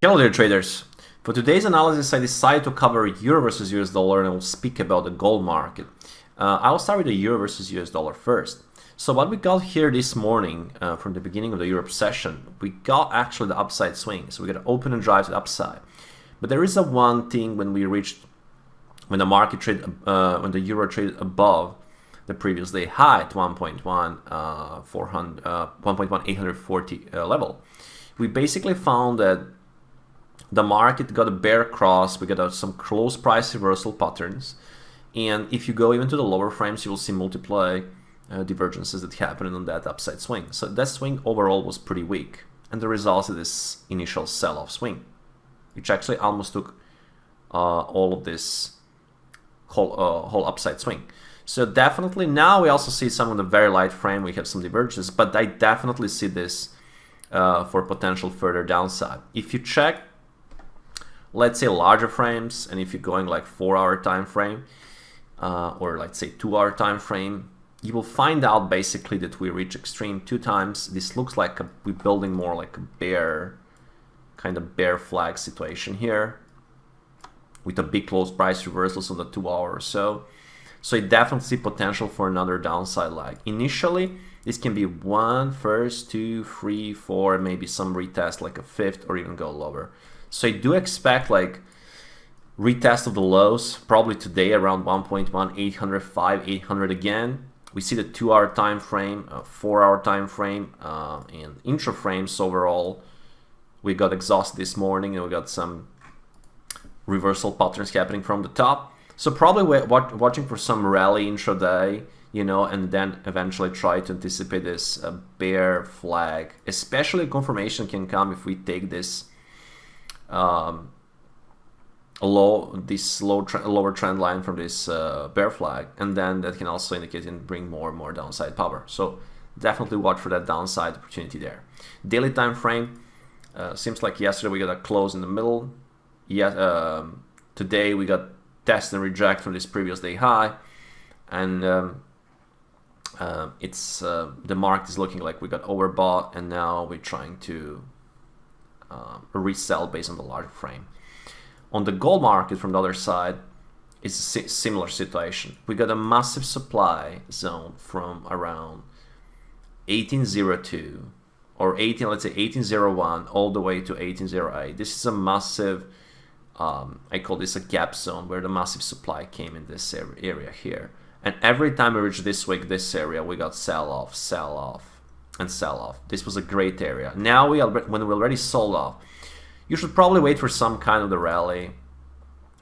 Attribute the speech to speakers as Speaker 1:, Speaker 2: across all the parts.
Speaker 1: Hello there traders. For today's analysis I decided to cover euro versus US dollar and I will speak about the gold market. I'll start with the euro versus US dollar first. So what we got here this morning from the beginning of the Europe session, we got actually the upside swing. So we got an open and drive to the upside. But there is a one thing when we reached, when the market traded, when the euro traded above the previous day high at 1.1840 level. We basically found that the market got a bear cross, we got some close price reversal patterns, and if you go even to the lower frames, you will see multiply divergences that happened on that upside swing. So that swing overall was pretty weak, and the result of this initial sell-off swing, which actually almost took all of this whole upside swing. So definitely now we also see some of the very light frame, we have some divergences, but I definitely see this for potential further downside. If you check, let's say larger frames, and if you're going like 4-hour time frame or let's say 2-hour time frame, you will find out basically that we reach extreme 2 times. This looks like we're building more like a bear, kind of bear flag situation here with a big close price reversals on the 2-hour or so. So I definitely see potential for another downside leg. Initially, this can be 1, 1st, 2, 3, 4, maybe some retest like a 5th or even go lower. So I do expect like retest of the lows probably today around 1.1805, 800 again. We see the 2-hour time frame, 4-hour time frame, and intra frames overall. We got exhausted this morning and we got some reversal patterns happening from the top. So probably watching for some rally intraday, you know, and then eventually try to anticipate this bear flag. Especially confirmation can come if we take this lower trend line from this bear flag, and then that can also indicate and bring more and more downside power. So definitely watch for that downside opportunity there. Daily time frame, seems like yesterday we got a close in the middle. Today we got test and reject from this previous day high, and the market is looking like we got overbought, and now we're trying to resell based on the larger frame. On the gold market from the other side, it's a similar situation. We got a massive supply zone from around 1802 or 18, let's say 1801 all the way to 1808. This is a massive, I call this a gap zone where the massive supply came in this area here. And every time we reach this week, this area, we got sell off, and sell off. This was a great area. Now when we already sold off, you should probably wait for some kind of the rally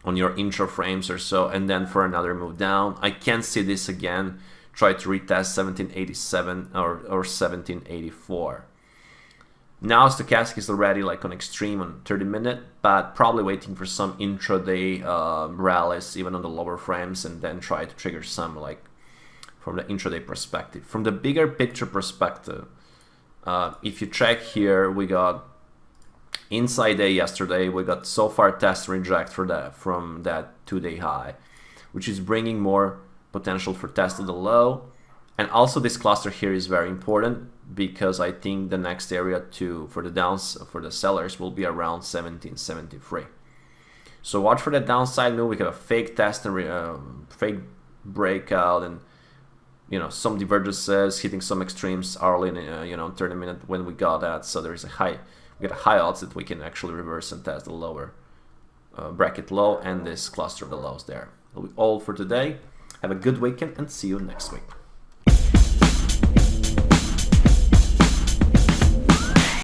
Speaker 1: on your intra frames or so, and then for another move down. I can see this again, try to retest 1787 or 1784. Now stochastic is already like on extreme on 30-minute, but probably waiting for some intraday rallies even on the lower frames, and then try to trigger some like from the intraday perspective. From the bigger picture perspective, if you check here, we got inside day yesterday, we got so far test reject for that from that 2-day high, which is bringing more potential for test of the low. And also this cluster here is very important because I think the next area for the sellers will be around 1773. So watch for that downside move. We have a fake test and fake breakout, and you know, some divergences hitting some extremes early in 30-minute when we got that. So there is we got a high odds that we can actually reverse and test the lower bracket low and this cluster of the lows there. That'll be all for today. Have a good weekend and see you next week.